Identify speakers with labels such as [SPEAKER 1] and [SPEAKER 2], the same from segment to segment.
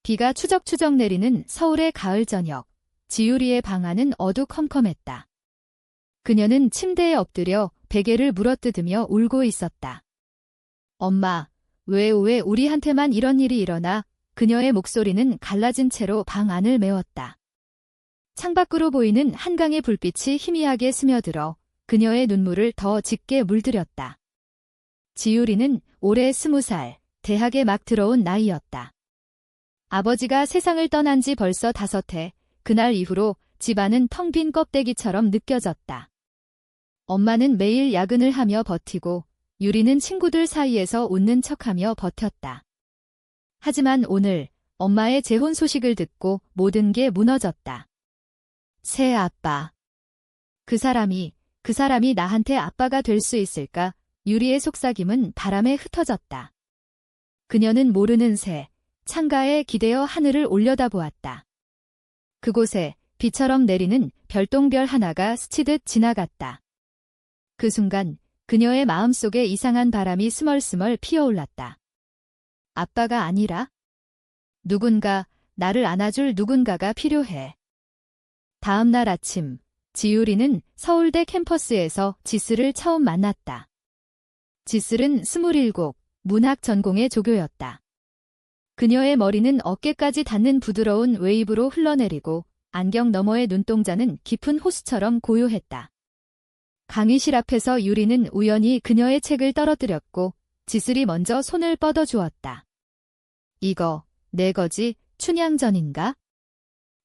[SPEAKER 1] 비가 추적추적 내리는 서울의 가을 저녁, 지유리의 방 안은 어두컴컴했다. 그녀는 침대에 엎드려 베개를 물어뜯으며 울고 있었다. 엄마, 왜 우리한테만 이런 일이 일어나? 그녀의 목소리는 갈라진 채로 방 안을 메웠다. 창밖으로 보이는 한강의 불빛이 희미하게 스며들어 그녀의 눈물을 더 짙게 물들였다. 지유리는 올해 20살, 대학에 막 들어온 나이였다. 아버지가 세상을 떠난 지 벌써 5해, 그날 이후로 집안은 텅 빈 껍데기처럼 느껴졌다. 엄마는 매일 야근을 하며 버티고 유리는 친구들 사이에서 웃는 척하며 버텼다. 하지만 오늘 엄마의 재혼 소식을 듣고 모든 게 무너졌다. 새 아빠. 그 사람이 나한테 아빠가 될 수 있을까? 유리의 속삭임은 바람에 흩어졌다. 그녀는 모르는 새, 창가에 기대어 하늘을 올려다보았다. 그곳에 비처럼 내리는 별똥별 하나가 스치듯 지나갔다. 그 순간 그녀의 마음속에 이상한 바람이 스멀스멀 피어올랐다. 아빠가 아니라 누군가, 나를 안아줄 누군가가 필요해. 다음 날 아침, 지유리는 서울대 캠퍼스에서 지슬을 처음 만났다. 지슬은 27, 문학 전공의 조교였다. 그녀의 머리는 어깨까지 닿는 부드러운 웨이브로 흘러내리고 안경 너머의 눈동자는 깊은 호수처럼 고요했다. 강의실 앞에서 유리는 우연히 그녀의 책을 떨어뜨렸고 지슬이 먼저 손을 뻗어주었다. 이거 내 거지? 춘향전인가?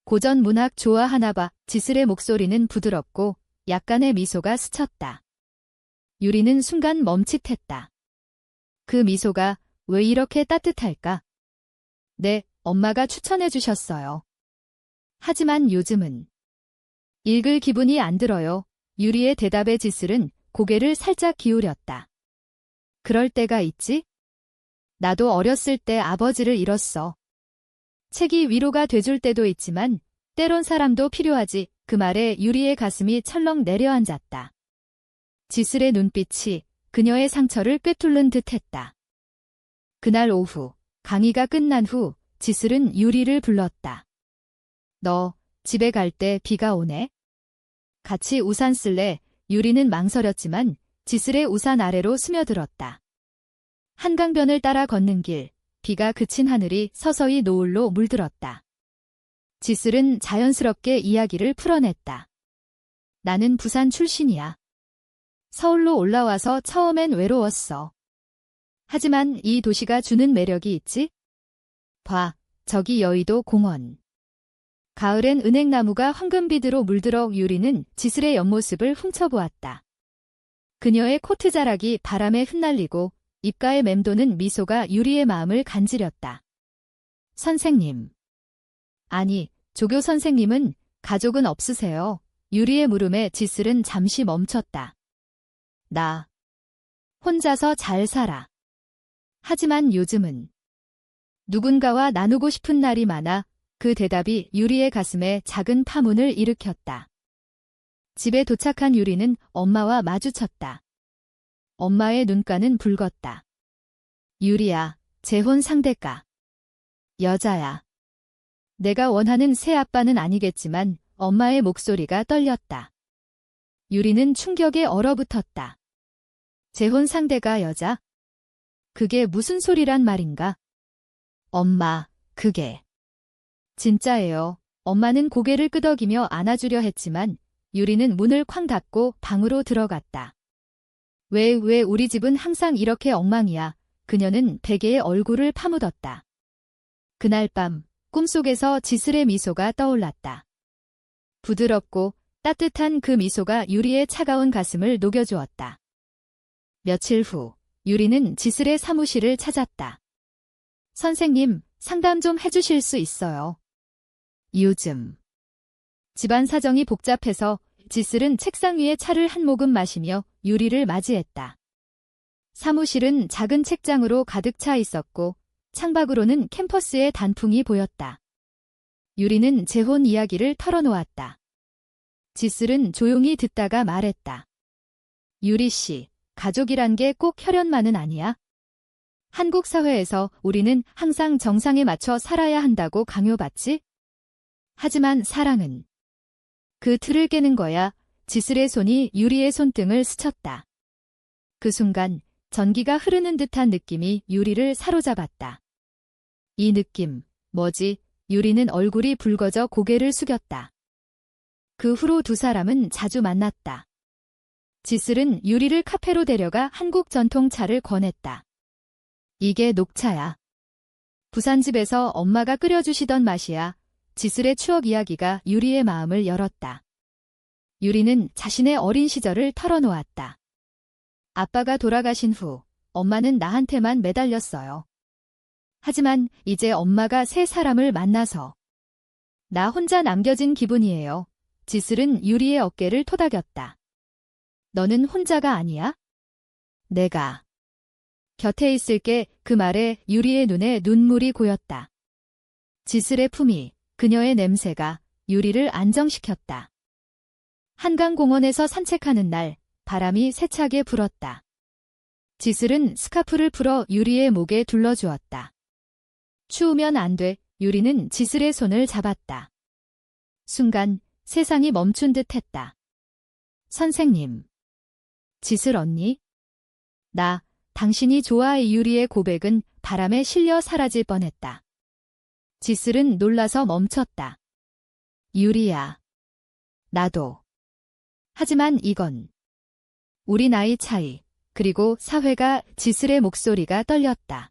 [SPEAKER 1] 고전 문학 좋아하나 봐. 지슬의 목소리는 부드럽고 약간의 미소가 스쳤다. 유리는 순간 멈칫했다. 그 미소가 왜 이렇게 따뜻할까? 네, 엄마가 추천해 주셨어요. 하지만 요즘은 읽을 기분이 안 들어요. 유리의 대답에 지슬은 고개를 살짝 기울였다. 그럴 때가 있지? 나도 어렸을 때 아버지를 잃었어. 책이 위로가 돼줄 때도 있지만 때론 사람도 필요하지. 그 말에 유리의 가슴이 철렁 내려앉았다. 지슬의 눈빛이 그녀의 상처를 꿰뚫는 듯했다. 그날 오후, 강의가 끝난 후 지슬은 유리를 불렀다. 너 집에 갈 때 비가 오네? 같이 우산 쓸래? 유리는 망설였지만 지슬의 우산 아래로 스며들었다. 한강변을 따라 걷는 길, 비가 그친 하늘이 서서히 노을로 물들었다. 지슬은 자연스럽게 이야기를 풀어냈다. 나는 부산 출신이야. 서울로 올라와서 처음엔 외로웠어. 하지만 이 도시가 주는 매력이 있지? 봐, 저기 여의도 공원. 가을엔 은행나무가 황금빛으로 물들어 유리는 지슬의 옆모습을 훔쳐보았다. 그녀의 코트 자락이 바람에 흩날리고 입가에 맴도는 미소가 유리의 마음을 간지렸다. 선생님. 아니, 조교 선생님은 가족은 없으세요? 유리의 물음에 지슬은 잠시 멈췄다. 나 혼자서 잘 살아. 하지만 요즘은 누군가와 나누고 싶은 날이 많아. 그 대답이 유리의 가슴에 작은 파문을 일으켰다. 집에 도착한 유리는 엄마와 마주쳤다. 엄마의 눈가는 붉었다. 유리야, 재혼 상대가. 여자야. 내가 원하는 새 아빠는 아니겠지만 엄마의 목소리가 떨렸다. 유리는 충격에 얼어붙었다. 재혼 상대가 여자? 그게 무슨 소리란 말인가? 엄마, 그게. 진짜예요. 엄마는 고개를 끄덕이며 안아주려 했지만 유리는 문을 쾅 닫고 방으로 들어갔다. 왜 우리 집은 항상 이렇게 엉망이야. 그녀는 베개에 얼굴을 파묻었다. 그날 밤 꿈속에서 지슬의 미소가 떠올랐다. 부드럽고 따뜻한 그 미소가 유리의 차가운 가슴을 녹여주었다. 며칠 후 유리는 지슬의 사무실을 찾았다. 선생님, 상담 좀 해주실 수 있어요. 요즘 집안 사정이 복잡해서 지슬은 책상 위에 차를 한 모금 마시며 유리를 맞이했다. 사무실은 작은 책장으로 가득 차 있었고 창밖으로는 캠퍼스의 단풍이 보였다. 유리는 재혼 이야기를 털어놓았다. 지슬은 조용히 듣다가 말했다. 유리 씨, 가족이란 게 꼭 혈연만은 아니야? 한국 사회에서 우리는 항상 정상에 맞춰 살아야 한다고 강요받지? 하지만 사랑은 그 틀을 깨는 거야. 지슬의 손이 유리의 손등을 스쳤다. 그 순간 전기가 흐르는 듯한 느낌이 유리를 사로잡았다. 이 느낌, 뭐지? 유리는 얼굴이 붉어져 고개를 숙였다. 그 후로 두 사람은 자주 만났다. 지슬은 유리를 카페로 데려가 한국 전통차를 권했다. 이게 녹차야. 부산집에서 엄마가 끓여주시던 맛이야. 지슬의 추억 이야기가 유리의 마음을 열었다. 유리는 자신의 어린 시절을 털어놓았다. 아빠가 돌아가신 후 엄마는 나한테만 매달렸어요. 하지만 이제 엄마가 새 사람을 만나서 나 혼자 남겨진 기분이에요. 지슬은 유리의 어깨를 토닥였다. 너는 혼자가 아니야? 내가 곁에 있을게. 그 말에 유리의 눈에 눈물이 고였다. 지슬의 품이, 그녀의 냄새가 유리를 안정시켰다. 한강공원에서 산책하는 날, 바람이 세차게 불었다. 지슬은 스카프를 풀어 유리의 목에 둘러주었다. 추우면 안 돼. 유리는 지슬의 손을 잡았다. 순간 세상이 멈춘 듯 했다. 선생님. 지슬 언니? 나, 당신이 좋아해. 유리의 고백은 바람에 실려 사라질 뻔했다. 지슬은 놀라서 멈췄다. 유리야. 나도. 하지만 이건 우리 나이 차이, 그리고 사회가. 지슬의 목소리가 떨렸다.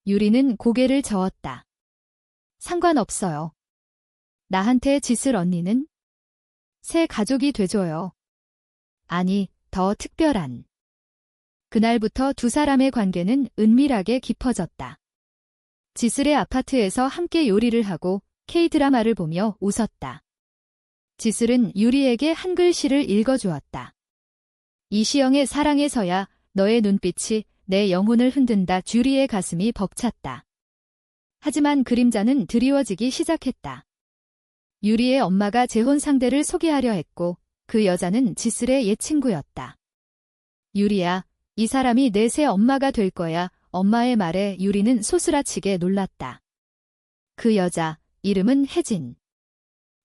[SPEAKER 1] 유리는 고개를 저었다. 상관없어요. 나한테 지슬 언니는 새 가족이 돼줘요. 아니, 더 특별한. 그날부터 두 사람의 관계는 은밀하게 깊어졌다. 지슬의 아파트에서 함께 요리를 하고 K-드라마를 보며 웃었다. 지슬은 유리에게 한글시를 읽어주었다. 이시영의 사랑에서야 너의 눈빛이 내 영혼을 흔든다. 유리의 가슴이 벅찼다. 하지만 그림자는 드리워지기 시작했다. 유리의 엄마가 재혼 상대를 소개하려 했고 그 여자는 지슬의 옛 친구였다. 유리야, 이 사람이 내 새 엄마가 될 거야. 엄마의 말에 유리는 소스라치게 놀랐다. 그 여자, 이름은 혜진.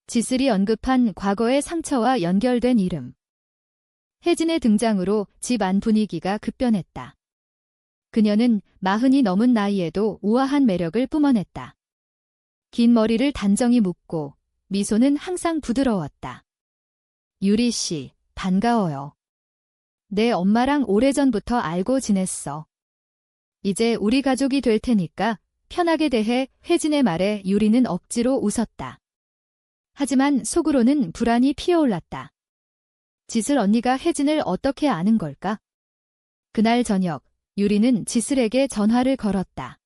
[SPEAKER 1] 지슬이 언급한 과거의 상처와 연결된 이름. 혜진의 등장으로 집 안 분위기가 급변했다. 그녀는 40이 넘은 나이에도 우아한 매력을 뿜어냈다. 긴 머리를 단정히 묶고 미소는 항상 부드러웠다. 유리 씨, 반가워요. 내 엄마랑 오래전부터 알고 지냈어. 이제 우리 가족이 될 테니까 편하게 대해. 혜진의 말에 유리는 억지로 웃었다. 하지만 속으로는 불안이 피어올랐다. 지슬 언니가 혜진을 어떻게 아는 걸까? 그날 저녁, 유리는 지슬에게 전화를 걸었다.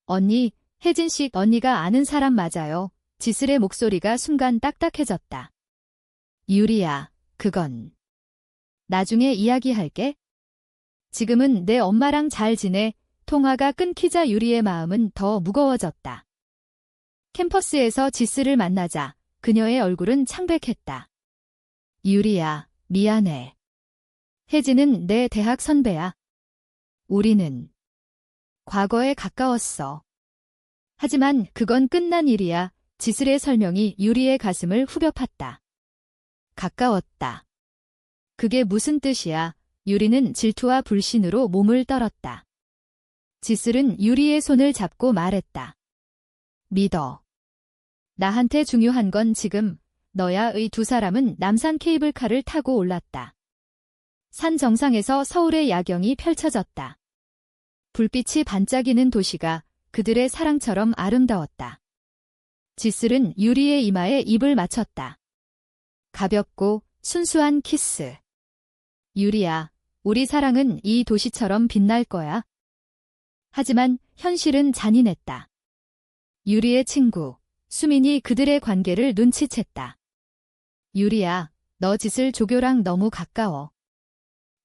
[SPEAKER 1] 언니, 혜진 씨 언니가 아는 사람 맞아요. 지슬의 목소리가 순간 딱딱해졌다. 유리야, 그건 나중에 이야기할게. 지금은 내 엄마랑 잘 지내. 통화가 끊기자 유리의 마음은 더 무거워졌다. 캠퍼스에서 지슬을 만나자 그녀의 얼굴은 창백했다. 유리야, 미안해. 혜진은 내 대학 선배야. 우리는 과거에 가까웠어. 하지만 그건 끝난 일이야. 지슬의 설명이 유리의 가슴을 후벼 팠다. 가까웠다. 그게 무슨 뜻이야? 유리는 질투와 불신으로 몸을 떨었다. 지슬은 유리의 손을 잡고 말했다. 믿어. 나한테 중요한 건 지금 너야의. 두 사람은 남산 케이블카를 타고 올랐다. 산 정상에서 서울의 야경이 펼쳐졌다. 불빛이 반짝이는 도시가 그들의 사랑처럼 아름다웠다. 지슬은 유리의 이마에 입을 맞췄다. 가볍고 순수한 키스. 유리야, 우리 사랑은 이 도시처럼 빛날 거야. 하지만 현실은 잔인했다. 유리의 친구, 수민이 그들의 관계를 눈치챘다. 유리야, 너 지슬 조교랑 너무 가까워.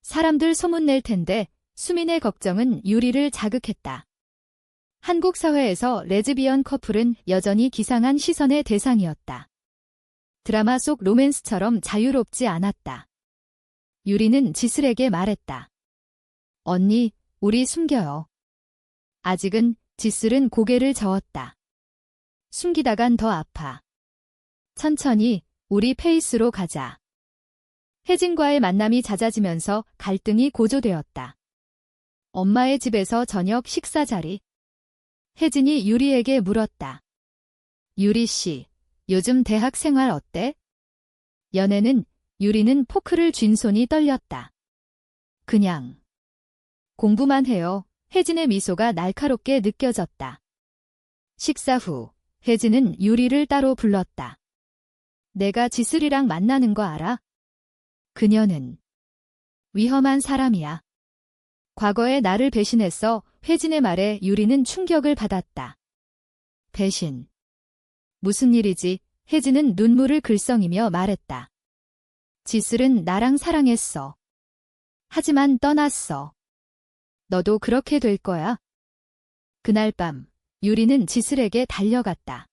[SPEAKER 1] 사람들 소문낼 텐데. 수민의 걱정은 유리를 자극했다. 한국 사회에서 레즈비언 커플은 여전히 기상한 시선의 대상이었다. 드라마 속 로맨스처럼 자유롭지 않았다. 유리는 지슬에게 말했다. 언니, 우리 숨겨요. 아직은 지슬은 고개를 저었다. 숨기다간 더 아파. 천천히 우리 페이스로 가자. 혜진과의 만남이 잦아지면서 갈등이 고조되었다. 엄마의 집에서 저녁 식사 자리. 혜진이 유리에게 물었다. 유리 씨, 요즘 대학 생활 어때? 연애는 유리는 포크를 쥔 손이 떨렸다. 그냥 공부만 해요. 혜진의 미소가 날카롭게 느껴졌다. 식사 후 혜진은 유리를 따로 불렀다. 내가 지슬이랑 만나는 거 알아? 그녀는 위험한 사람이야. 과거에 나를 배신했어. 혜진의 말에 유리는 충격을 받았다. 배신. 무슨 일이지? 혜진은 눈물을 글썽이며 말했다. 지슬은 나랑 사랑했어. 하지만 떠났어. 너도 그렇게 될 거야. 그날 밤 유리는 지슬에게 달려갔다.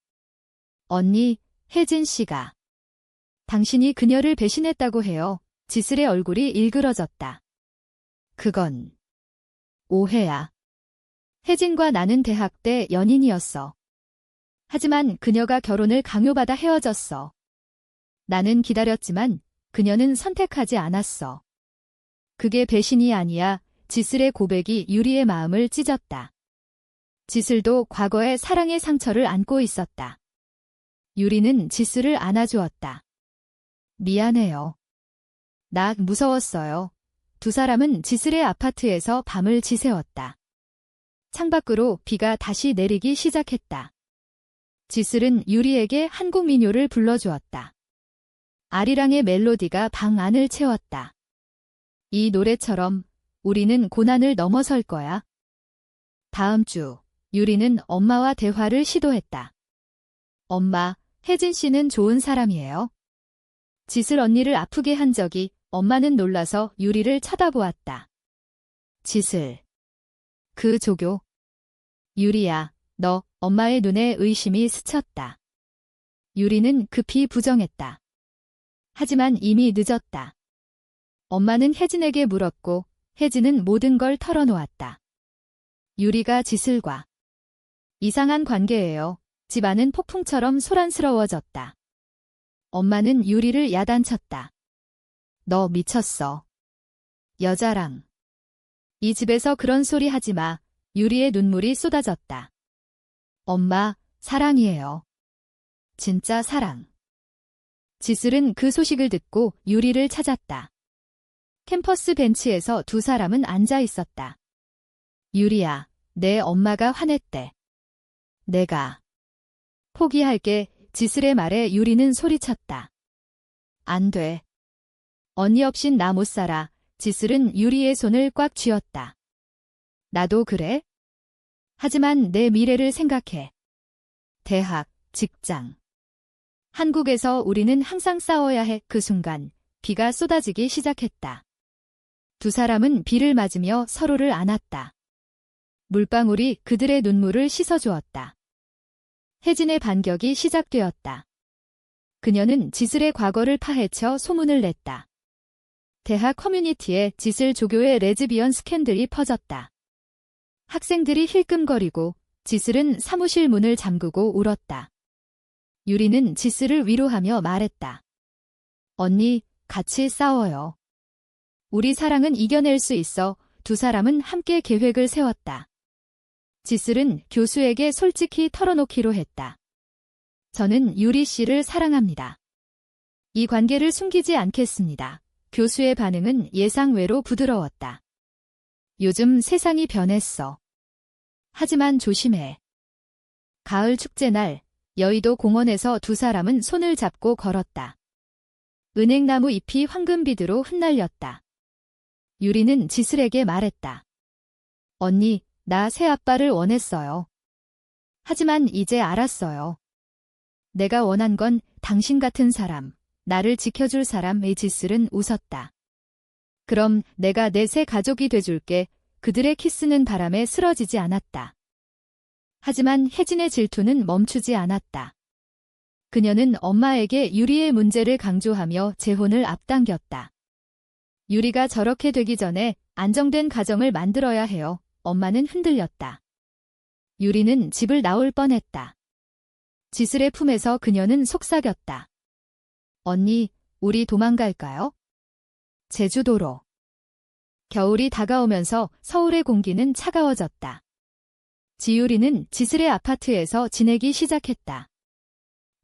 [SPEAKER 1] 언니, 혜진 씨가 당신이 그녀를 배신했다고 해요. 지슬의 얼굴이 일그러졌다. 그건 오해야. 혜진과 나는 대학 때 연인이었어. 하지만 그녀가 결혼을 강요받아 헤어졌어. 나는 기다렸지만 그녀는 선택하지 않았어. 그게 배신이 아니야. 지슬의 고백이 유리의 마음을 찢었다. 지슬도 과거의 사랑의 상처를 안고 있었다. 유리는 지슬을 안아주었다. 미안해요. 나 무서웠어요. 두 사람은 지슬의 아파트에서 밤을 지새웠다. 창밖으로 비가 다시 내리기 시작했다. 지슬은 유리에게 한국 민요를 불러주었다. 아리랑의 멜로디가 방 안을 채웠다. 이 노래처럼 우리는 고난을 넘어설 거야. 다음 주 유리는 엄마와 대화를 시도했다. 엄마, 혜진 씨는 좋은 사람이에요. 지슬 언니를 아프게 한 적이. 엄마는 놀라서 유리를 쳐다보았다. 지슬. 그 조교. 유리야, 너. 엄마의 눈에 의심이 스쳤다. 유리는 급히 부정했다. 하지만 이미 늦었다. 엄마는 혜진에게 물었고 혜진은 모든 걸 털어놓았다. 유리가 지슬과 이상한 관계예요. 집안은 폭풍처럼 소란스러워졌다. 엄마는 유리를 야단쳤다. 너 미쳤어. 여자랑. 이 집에서 그런 소리 하지 마. 유리의 눈물이 쏟아졌다. 엄마, 사랑이에요. 진짜 사랑. 지슬은 그 소식을 듣고 유리를 찾았다. 캠퍼스 벤치에서 두 사람은 앉아 있었다. 유리야, 내 엄마가 화냈대. 내가 포기할게. 지슬의 말에 유리는 소리쳤다. 안 돼. 언니 없인 나 못 살아. 지슬은 유리의 손을 꽉 쥐었다. 나도 그래? 하지만 내 미래를 생각해. 대학, 직장. 한국에서 우리는 항상 싸워야 해. 그 순간 비가 쏟아지기 시작했다. 두 사람은 비를 맞으며 서로를 안았다. 물방울이 그들의 눈물을 씻어주었다. 혜진의 반격이 시작되었다. 그녀는 지슬의 과거를 파헤쳐 소문을 냈다. 대학 커뮤니티에 지슬 조교의 레즈비언 스캔들이 퍼졌다. 학생들이 힐끔거리고 지슬은 사무실 문을 잠그고 울었다. 유리는 지슬을 위로하며 말했다. 언니, 같이 싸워요. 우리 사랑은 이겨낼 수 있어. 두 사람은 함께 계획을 세웠다. 지슬은 교수에게 솔직히 털어놓기로 했다. 저는 유리 씨를 사랑합니다. 이 관계를 숨기지 않겠습니다. 교수의 반응은 예상외로 부드러웠다. 요즘 세상이 변했어. 하지만 조심해. 가을 축제날 여의도 공원에서 두 사람은 손을 잡고 걸었다. 은행나무 잎이 황금비드로 흩날렸다. 유리는 지슬에게 말했다. 언니, 나 새아빠를 원했어요. 하지만 이제 알았어요. 내가 원한 건 당신 같은 사람, 나를 지켜줄 사람의. 지슬은 웃었다. 그럼 내가 내 새 가족이 돼줄게. 그들의 키스는 바람에 쓰러지지 않았다. 하지만 혜진의 질투는 멈추지 않았다. 그녀는 엄마에게 유리의 문제를 강조하며 재혼을 앞당겼다. 유리가 저렇게 되기 전에 안정된 가정을 만들어야 해요. 엄마는 흔들렸다. 유리는 집을 나올 뻔했다. 지슬의 품에서 그녀는 속삭였다. 언니, 우리 도망갈까요? 제주도로. 겨울이 다가오면서 서울의 공기는 차가워졌다. 지유리는 지슬의 아파트에서 지내기 시작했다.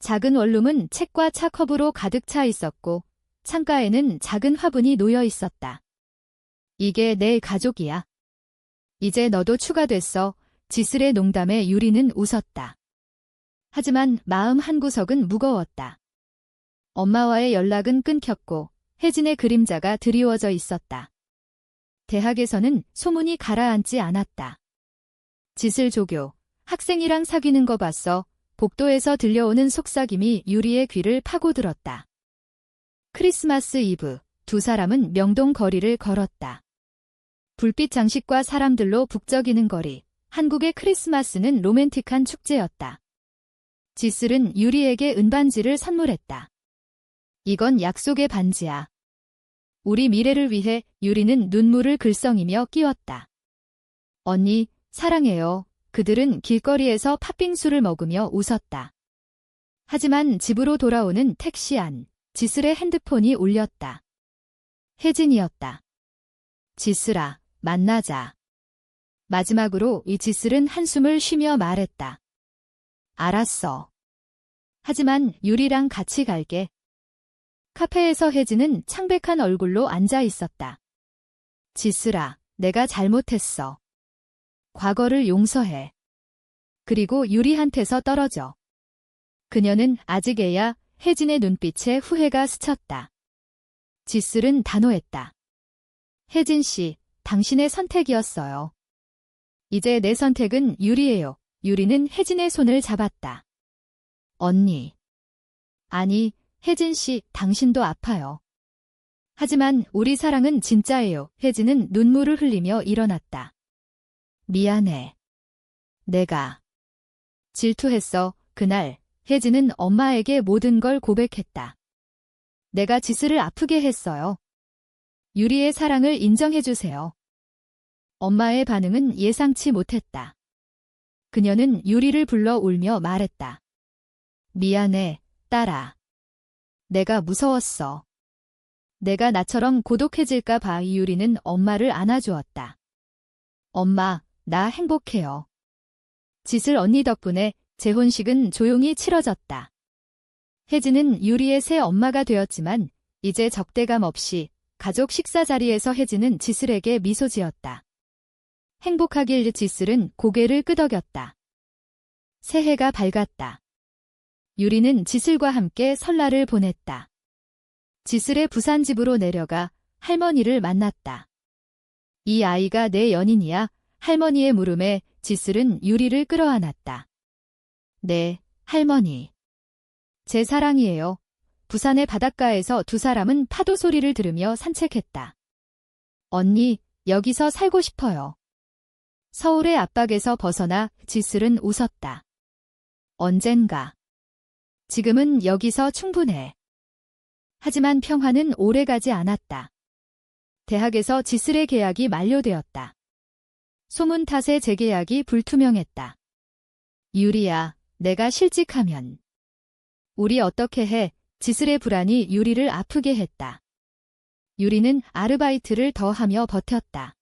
[SPEAKER 1] 작은 원룸은 책과 차컵으로 가득 차 있었고 창가에는 작은 화분이 놓여 있었다. 이게 내 가족이야. 이제 너도 추가됐어. 지슬의 농담에 유리는 웃었다. 하지만 마음 한구석은 무거웠다. 엄마와의 연락은 끊겼고 혜진의 그림자가 드리워져 있었다. 대학에서는 소문이 가라앉지 않았다. 지슬 조교, 학생이랑 사귀는 거 봤어. 복도에서 들려오는 속삭임이 유리의 귀를 파고들었다. 크리스마스 이브, 두 사람은 명동 거리를 걸었다. 불빛 장식과 사람들로 북적이는 거리, 한국의 크리스마스는 로맨틱한 축제였다. 지슬은 유리에게 은반지를 선물했다. 이건 약속의 반지야. 우리 미래를 위해. 유리는 눈물을 글썽이며 끼웠다. 언니, 사랑해요. 그들은 길거리에서 팥빙수를 먹으며 웃었다. 하지만 집으로 돌아오는 택시 안, 지슬의 핸드폰이 울렸다. 혜진이었다. 지슬아, 만나자. 마지막으로 이 지슬은 한숨을 쉬며 말했다. 알았어. 하지만 유리랑 같이 갈게. 카페에서 혜진은 창백한 얼굴로 앉아 있었다. 지슬아, 내가 잘못했어. 과거를 용서해. 그리고 유리한테서 떨어져. 그녀는 아직 애야. 혜진의 눈빛에 후회가 스쳤다. 지슬은 단호했다. 혜진 씨, 당신의 선택이었어요. 이제 내 선택은 유리예요. 유리는 혜진의 손을 잡았다. 언니. 아니, 혜진 씨, 당신도 아파요. 하지만 우리 사랑은 진짜예요. 혜진은 눈물을 흘리며 일어났다. 미안해. 내가 질투했어. 그날 혜진은 엄마에게 모든 걸 고백했다. 내가 지슬을 아프게 했어요. 유리의 사랑을 인정해주세요. 엄마의 반응은 예상치 못했다. 그녀는 유리를 불러 울며 말했다. 미안해, 딸아. 내가 무서웠어. 내가 나처럼 고독해질까 봐. 유리는 엄마를 안아주었다. 엄마, 나 행복해요. 지슬 언니 덕분에 재혼식은 조용히 치러졌다. 혜진은 유리의 새 엄마가 되었지만 이제 적대감 없이 가족 식사 자리에서 혜진은 지슬에게 미소 지었다. 행복하길. 지슬은 고개를 끄덕였다. 새해가 밝았다. 유리는 지슬과 함께 설날을 보냈다. 지슬의 부산 집으로 내려가 할머니를 만났다. 이 아이가 내 연인이야. 할머니의 물음에 지슬은 유리를 끌어안았다. 네, 할머니. 제 사랑이에요. 부산의 바닷가에서 두 사람은 파도 소리를 들으며 산책했다. 언니, 여기서 살고 싶어요. 서울의 압박에서 벗어나 지슬은 웃었다. 언젠가. 지금은 여기서 충분해. 하지만 평화는 오래가지 않았다. 대학에서 지슬의 계약이 만료되었다. 소문 탓에 재계약이 불투명했다. 유리야, 내가 실직하면. 우리 어떻게 해? 지슬의 불안이 유리를 아프게 했다. 유리는 아르바이트를 더 하며 버텼다.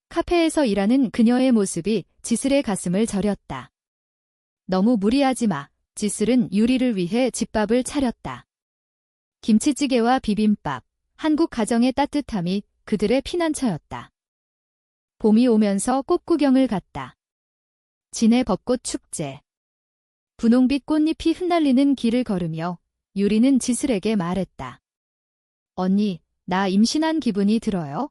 [SPEAKER 1] 카페에서 일하는 그녀의 모습이 지슬의 가슴을 저렸다. 너무 무리하지 마. 지슬은 유리를 위해 집밥을 차렸다. 김치찌개와 비빔밥, 한국 가정의 따뜻함이 그들의 피난처였다. 봄이 오면서 꽃구경을 갔다. 진해 벚꽃 축제. 분홍빛 꽃잎이 흩날리는 길을 걸으며 유리는 지슬에게 말했다. 언니, 나 임신한 기분이 들어요?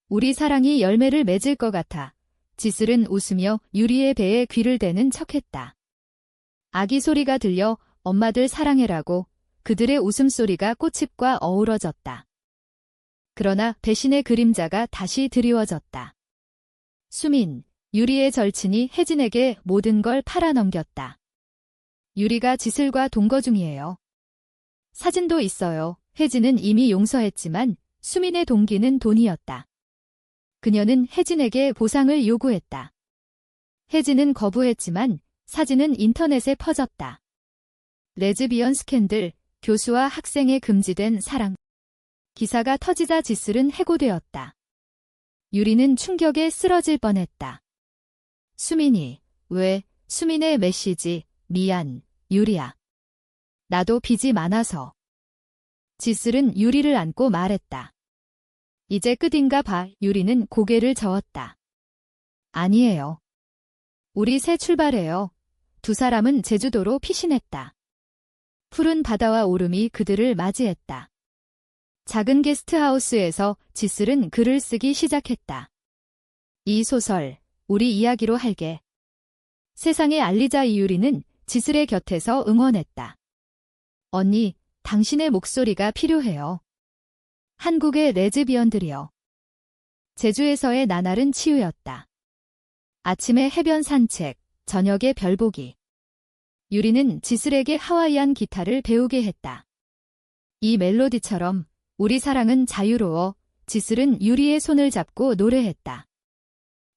[SPEAKER 1] 우리 사랑이 열매를 맺을 것 같아. 지슬은 웃으며 유리의 배에 귀를 대는 척했다. 아기 소리가 들려 엄마들 사랑해라고. 그들의 웃음소리가 꽃잎과 어우러졌다. 그러나 배신의 그림자가 다시 드리워졌다. 수민, 유리의 절친이 혜진에게 모든 걸 팔아넘겼다. 유리가 지슬과 동거 중이에요. 사진도 있어요. 혜진은 이미 용서했지만 수민의 동기는 돈이었다. 그녀는 혜진에게 보상을 요구했다. 혜진은 거부했지만 사진은 인터넷에 퍼졌다. 레즈비언 스캔들, 교수와 학생의 금지된 사랑. 기사가 터지자 지슬은 해고되었다. 유리는 충격에 쓰러질 뻔했다. 수민이, 왜, 수민의 메시지, 미안, 유리야. 나도 빚이 많아서. 지슬은 유리를 안고 말했다. 이제 끝인가 봐. 유리는 고개를 저었다. 아니에요. 우리 새 출발해요. 두 사람은 제주도로 피신했다. 푸른 바다와 오름이 그들을 맞이했다. 작은 게스트하우스에서 지슬은 글을 쓰기 시작했다. 이 소설, 우리 이야기로 할게. 세상에 알리자. 이유리는 지슬의 곁에서 응원했다. 언니, 당신의 목소리가 필요해요. 한국의 레즈비언들이요. 제주에서의 나날은 치유였다. 아침에 해변 산책, 저녁에 별보기. 유리는 지슬에게 하와이안 기타를 배우게 했다. 이 멜로디처럼 우리 사랑은 자유로워. 지슬은 유리의 손을 잡고 노래했다.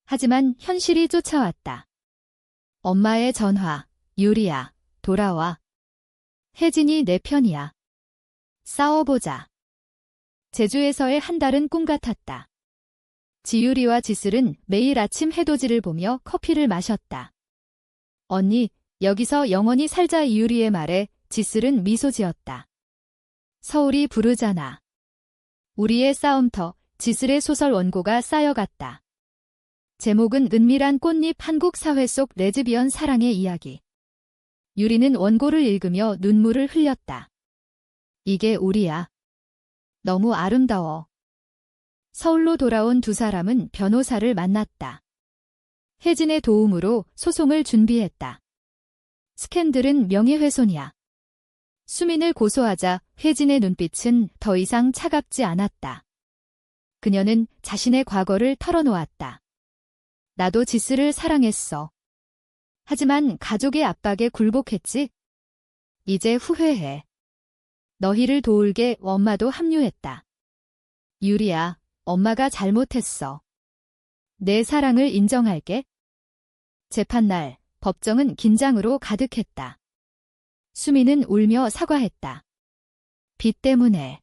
[SPEAKER 1] 하지만 현실이 쫓아왔다. 엄마의 전화, 유리야, 돌아와. 혜진이 내 편이야. 싸워보자. 제주에서의 한 달은 꿈 같았다. 지유리와 지슬은 매일 아침 해돋이를 보며 커피를 마셨다. 언니, 여기서 영원히 살자. 이유리의 말에 지슬은 미소 지었다. 서울이 부르잖아. 우리의 싸움터. 지슬의 소설 원고가 쌓여갔다. 제목은 은밀한 꽃잎. 한국 사회 속 레즈비언 사랑의 이야기. 유리는 원고를 읽으며 눈물을 흘렸다. 이게 우리야. 너무 아름다워. 서울로 돌아온 두 사람은 변호사를 만났다. 혜진의 도움으로 소송을 준비했다. 스캔들은 명예훼손이야. 수민을 고소하자 혜진의 눈빛은 더 이상 차갑지 않았다. 그녀는 자신의 과거를 털어놓았다. 나도 지슬을 사랑했어. 하지만 가족의 압박에 굴복했지. 이제 후회해. 너희를 도울게. 엄마도 합류했다. 유리야, 엄마가 잘못했어. 내 사랑을 인정할게. 재판날, 법정은 긴장으로 가득했다. 수민은 울며 사과했다. 빚 때문에.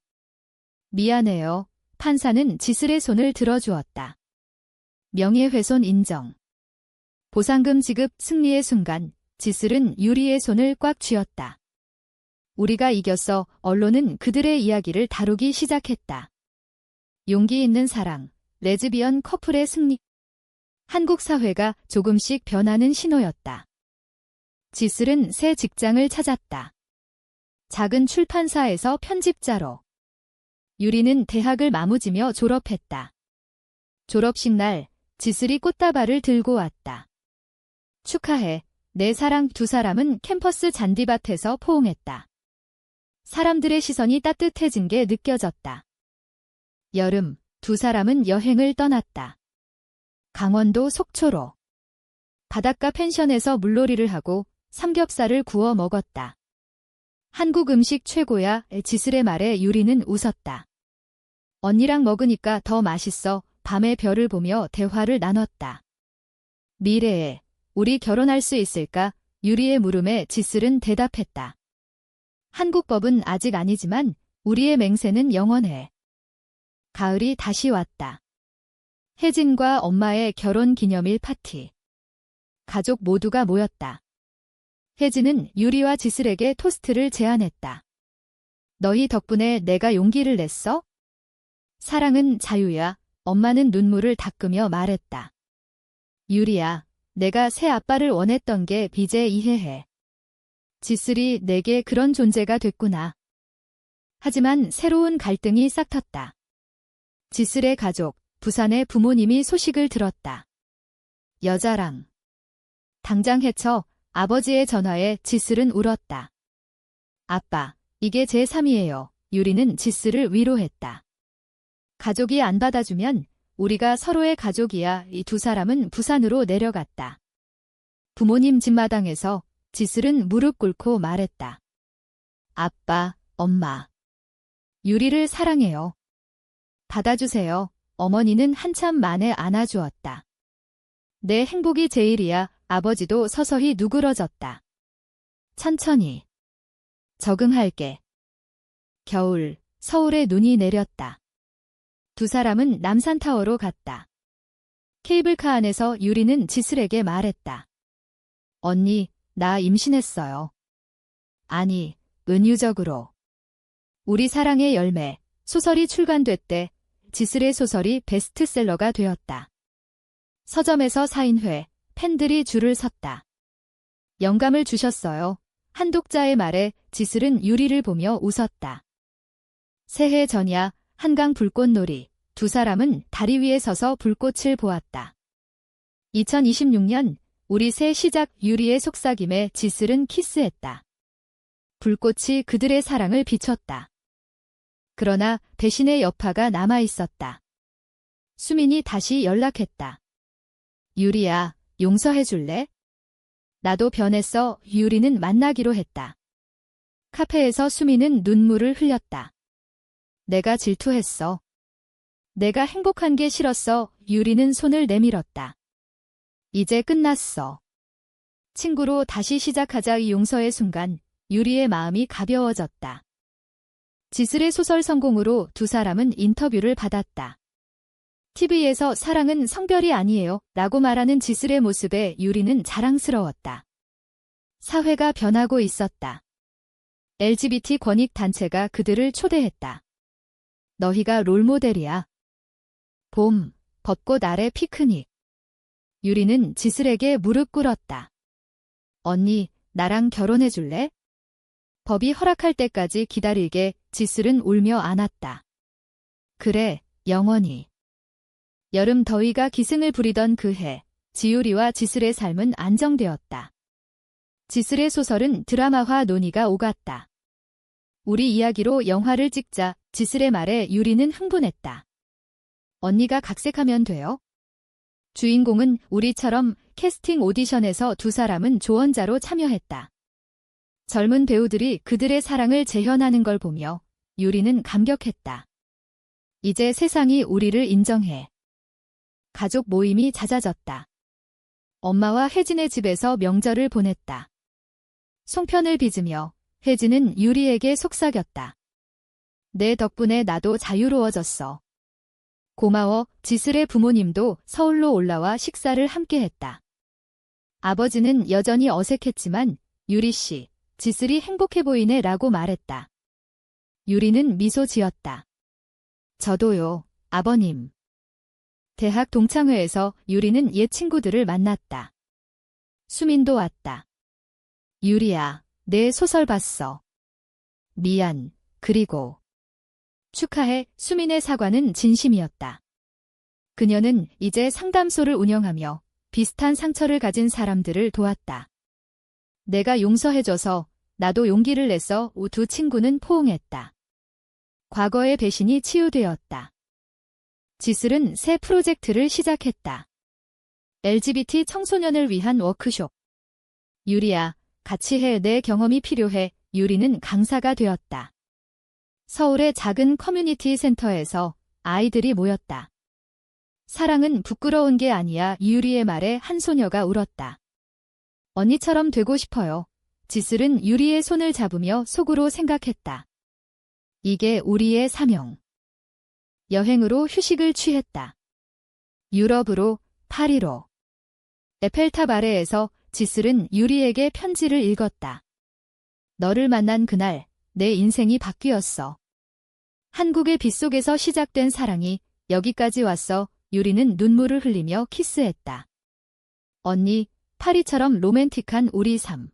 [SPEAKER 1] 미안해요. 판사는 지슬의 손을 들어주었다. 명예훼손 인정. 보상금 지급. 승리의 순간, 지슬은 유리의 손을 꽉 쥐었다. 우리가 이겼어. 언론은 그들의 이야기를 다루기 시작했다. 용기 있는 사랑, 레즈비언 커플의 승리. 한국 사회가 조금씩 변하는 신호였다. 지슬은 새 직장을 찾았다. 작은 출판사에서 편집자로. 유리는 대학을 마무지며 졸업했다. 졸업식 날, 지슬이 꽃다발을 들고 왔다. 축하해, 내 사랑. 두 사람은 캠퍼스 잔디밭에서 포옹했다. 사람들의 시선이 따뜻해진 게 느껴졌다. 여름, 두 사람은 여행을 떠났다. 강원도 속초로. 바닷가 펜션에서 물놀이를 하고 삼겹살을 구워 먹었다. 한국 음식 최고야. 지슬의 말에 유리는 웃었다. 언니랑 먹으니까 더 맛있어. 밤의 별을 보며 대화를 나눴다. 미래에 우리 결혼할 수 있을까? 유리의 물음에 지슬은 대답했다. 한국 법은 아직 아니지만 우리의 맹세는 영원해. 가을이 다시 왔다. 혜진과 엄마의 결혼 기념일 파티. 가족 모두가 모였다. 혜진은 유리와 지슬에게 토스트를 제안했다. 너희 덕분에 내가 용기를 냈어? 사랑은 자유야. 엄마는 눈물을 닦으며 말했다. 유리야, 내가 새 아빠를 원했던 게 이제 이해해. 지슬이 내게 그런 존재가 됐구나. 하지만 새로운 갈등이 싹텄다. 지슬의 가족, 부산의 부모님이 소식을 들었다. 여자랑. 당장 해쳐. 아버지의 전화에 지슬은 울었다. 아빠, 이게 제 3이에요. 유리는 지슬을 위로했다. 가족이 안 받아주면 우리가 서로의 가족이야. 이 두 사람은 부산으로 내려갔다. 부모님 집마당에서 지슬은 무릎 꿇고 말했다. 아빠, 엄마. 유리를 사랑해요. 받아주세요. 어머니는 한참 만에 안아주었다. 내 행복이 제일이야. 아버지도 서서히 누그러졌다. 천천히. 적응할게. 겨울, 서울에 눈이 내렸다. 두 사람은 남산타워로 갔다. 케이블카 안에서 유리는 지슬에게 말했다. 언니, 나 임신했어요. 아니, 은유적으로. 우리 사랑의 열매, 소설이 출간됐대. 지슬의 소설이 베스트셀러가 되었다. 서점에서 사인회, 팬들이 줄을 섰다. 영감을 주셨어요. 한 독자의 말에 지슬은 유리를 보며 웃었다. 새해 전야, 한강 불꽃놀이. 두 사람은 다리 위에 서서 불꽃을 보았다. 2026년, 우리 새 시작 유리의 속삭임에 지슬은 키스했다. 불꽃이 그들의 사랑을 비췄다. 그러나 배신의 여파가 남아있었다. 수민이 다시 연락했다. 유리야, 용서해줄래? 나도 변했어. 유리는 만나기로 했다. 카페에서 수민은 눈물을 흘렸다. 내가 질투했어. 내가 행복한 게 싫었어. 유리는 손을 내밀었다. 이제 끝났어. 친구로 다시 시작하자. 이 용서의 순간 유리의 마음이 가벼워졌다. 지슬의 소설 성공으로 두 사람은 인터뷰를 받았다. TV에서 사랑은 성별이 아니에요 라고 말하는 지슬의 모습에 유리는 자랑스러웠다. 사회가 변하고 있었다. LGBT 권익 단체가 그들을 초대했다. 너희가 롤모델이야. 봄, 벚꽃 아래 피크닉. 유리는 지슬에게 무릎 꿇었다. 언니, 나랑 결혼해줄래? 법이 허락할 때까지 기다리게. 지슬은 울며 안았다. 그래, 영원히. 여름 더위가 기승을 부리던 그 해, 지유리와 지슬의 삶은 안정되었다. 지슬의 소설은 드라마화 논의가 오갔다. 우리 이야기로 영화를 찍자. 지슬의 말에 유리는 흥분했다. 언니가 각색하면 돼요? 주인공은 우리처럼. 캐스팅 오디션에서 두 사람은 조언자로 참여했다. 젊은 배우들이 그들의 사랑을 재현하는 걸 보며 유리는 감격했다. 이제 세상이 우리를 인정해. 가족 모임이 잦아졌다. 엄마와 혜진의 집에서 명절을 보냈다. 송편을 빚으며 혜진은 유리에게 속삭였다. 내 덕분에 나도 자유로워졌어. 고마워. 지슬의 부모님도 서울로 올라와 식사를 함께했다. 아버지는 여전히 어색했지만 유리 씨, 지슬이 행복해 보이네 라고 말했다. 유리는 미소 지었다. 저도요, 아버님. 대학 동창회에서 유리는 옛 친구들을 만났다. 수민도 왔다. 유리야, 내 소설 봤어. 미안, 그리고. 축하해. 수민의 사과는 진심이었다. 그녀는 이제 상담소를 운영하며 비슷한 상처를 가진 사람들을 도왔다. 내가 용서해줘서 나도 용기를 냈어. 두 친구는 포옹했다. 과거의 배신이 치유되었다. 지슬은 새 프로젝트를 시작했다. LGBT 청소년을 위한 워크숍. 유리야, 같이 해. 내 경험이 필요해. 유리는 강사가 되었다. 서울의 작은 커뮤니티 센터에서 아이들이 모였다. 사랑은 부끄러운 게 아니야. 유리의 말에 한 소녀가 울었다. 언니처럼 되고 싶어요. 지슬은 유리의 손을 잡으며 속으로 생각했다. 이게 우리의 사명. 여행으로 휴식을 취했다. 유럽으로, 파리로. 에펠탑 아래에서 지슬은 유리에게 편지를 읽었다. 너를 만난 그날 내 인생이 바뀌었어. 한국의 빗속에서 시작된 사랑이 여기까지 왔어. 유리는 눈물을 흘리며 키스했다. 언니, 파리처럼 로맨틱한 우리 삶.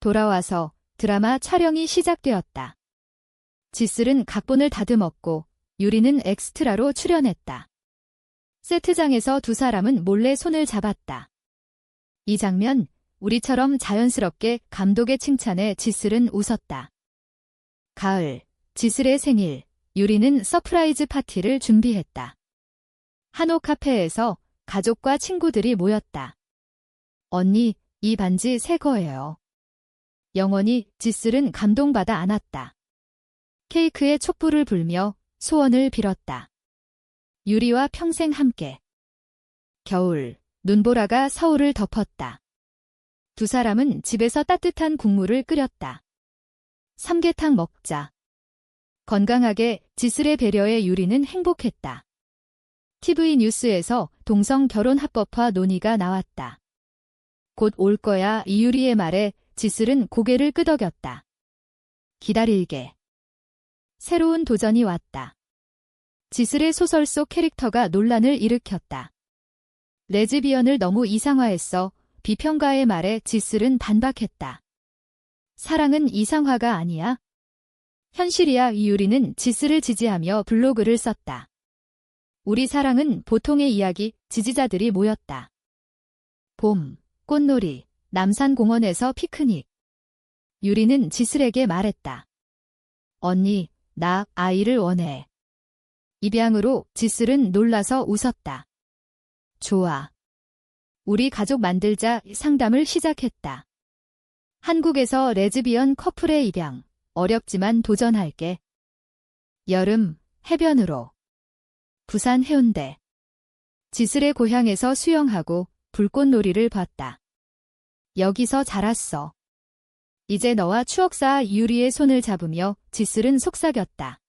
[SPEAKER 1] 돌아와서 드라마 촬영이 시작되었다. 지슬은 각본을 다듬었고 유리는 엑스트라로 출연했다. 세트장에서 두 사람은 몰래 손을 잡았다. 이 장면, 우리처럼 자연스럽게. 감독의 칭찬에 지슬은 웃었다. 가을, 지슬의 생일, 유리는 서프라이즈 파티를 준비했다. 한옥 카페에서 가족과 친구들이 모였다. 언니, 이 반지 새 거예요. 영원히. 지슬은 감동받아 안았다. 케이크에 촛불을 불며 소원을 빌었다. 유리와 평생 함께. 겨울, 눈보라가 서울을 덮었다. 두 사람은 집에서 따뜻한 국물을 끓였다. 삼계탕 먹자. 건강하게 지슬의 배려에 유리는 행복했다. TV 뉴스에서 동성 결혼 합법화 논의가 나왔다. 곧 올 거야 이유리의 말에 지슬은 고개를 끄덕였다. 기다릴게. 새로운 도전이 왔다. 지슬의 소설 속 캐릭터가 논란을 일으켰다. 레즈비언을 너무 이상화했어. 비평가의 말에 지슬은 반박했다. 사랑은 이상화가 아니야. 현실이야. 이유리는 지슬을 지지하며 블로그를 썼다. 우리 사랑은 보통의 이야기. 지지자들이 모였다. 봄, 꽃놀이, 남산공원에서 피크닉. 유리는 지슬에게 말했다. 언니, 나 아이를 원해. 입양으로 지슬은 놀라서 웃었다. 좋아. 우리 가족 만들자. 상담을 시작했다. 한국에서 레즈비언 커플의 입양. 어렵지만 도전할게. 여름, 해변으로. 부산 해운대. 지슬의 고향에서 수영하고 불꽃놀이를 봤다. 여기서 자랐어. 이제 너와 추억 쌓아. 유리의 손을 잡으며 지슬은 속삭였다.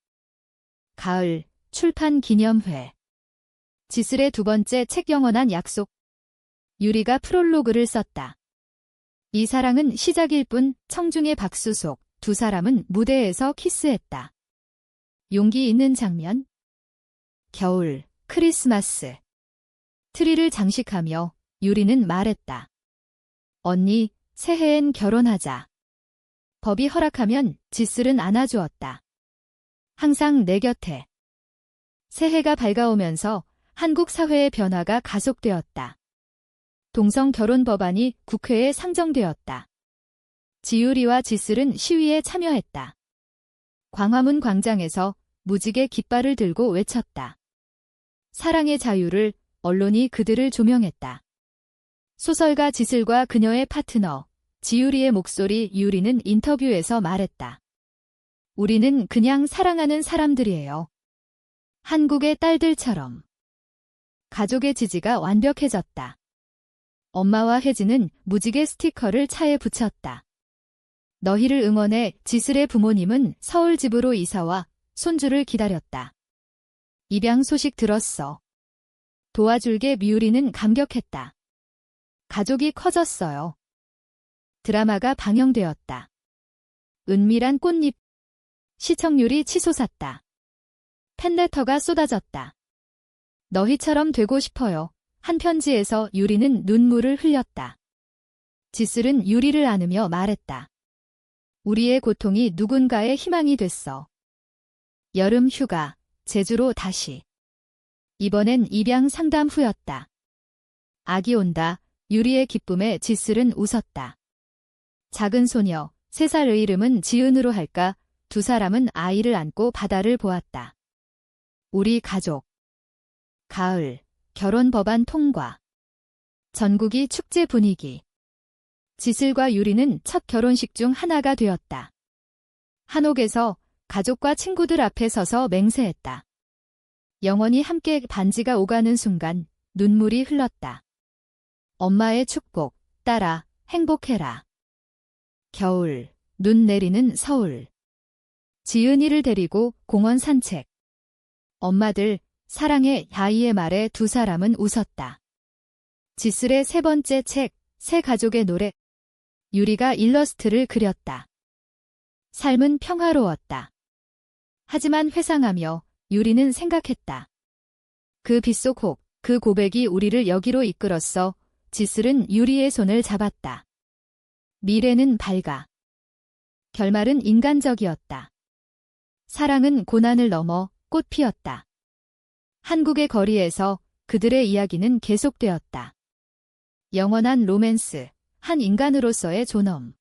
[SPEAKER 1] 가을, 출판 기념회. 지슬의 두 번째 책 영원한 약속. 유리가 프롤로그를 썼다. 이 사랑은 시작일 뿐. 청중의 박수 속 두 사람은 무대에서 키스했다. 용기 있는 장면. 겨울, 크리스마스. 트리를 장식하며 유리는 말했다. 언니, 새해엔 결혼하자. 법이 허락하면 지슬은 안아주었다. 항상 내 곁에. 새해가 밝아오면서 한국 사회의 변화가 가속되었다. 동성 결혼 법안이 국회에 상정되었다. 지유리와 지슬은 시위에 참여했다. 광화문 광장에서 무지개 깃발을 들고 외쳤다. 사랑의 자유를. 언론이 그들을 조명했다. 소설가 지슬과 그녀의 파트너 지유리의 목소리. 유리는 인터뷰에서 말했다. 우리는 그냥 사랑하는 사람들이에요. 한국의 딸들처럼. 가족의 지지가 완벽해졌다. 엄마와 혜진은 무지개 스티커를 차에 붙였다. 너희를 응원해. 지슬의 부모님은 서울 집으로 이사와 손주를 기다렸다. 입양 소식 들었어. 도와줄게. 유리는 감격했다. 가족이 커졌어요. 드라마가 방영되었다. 은밀한 꽃잎. 시청률이 치솟았다. 팬레터가 쏟아졌다. 너희처럼 되고 싶어요. 한 편지에서 유리는 눈물을 흘렸다. 지슬은 유리를 안으며 말했다. 우리의 고통이 누군가의 희망이 됐어. 여름 휴가, 제주로 다시. 이번엔 입양 상담 후였다. 아기 온다. 유리의 기쁨에 지슬은 웃었다. 작은 소녀, 3살의 이름은 지은으로 할까? 두 사람은 아이를 안고 바다를 보았다. 우리 가족. 가을, 결혼 법안 통과. 전국이 축제 분위기. 지슬과 유리는 첫 결혼식 중 하나가 되었다. 한옥에서 가족과 친구들 앞에 서서 맹세했다. 영원히 함께. 반지가 오가는 순간 눈물이 흘렀다. 엄마의 축복. 딸아, 행복해라. 겨울, 눈 내리는 서울. 지은이를 데리고 공원 산책. 엄마들, 사랑해. 아이의 말에 두 사람은 웃었다. 지슬의 세 번째 책, 새 가족의 노래. 유리가 일러스트를 그렸다. 삶은 평화로웠다. 하지만 회상하며 유리는 생각했다. 그 빗속 혹, 그 고백이 우리를 여기로 이끌었어. 지슬은 유리의 손을 잡았다. 미래는 밝아. 결말은 인간적이었다. 사랑은 고난을 넘어 꽃 피었다. 한국의 거리에서 그들의 이야기는 계속되었다. 영원한 로맨스, 한 인간으로서의 존엄.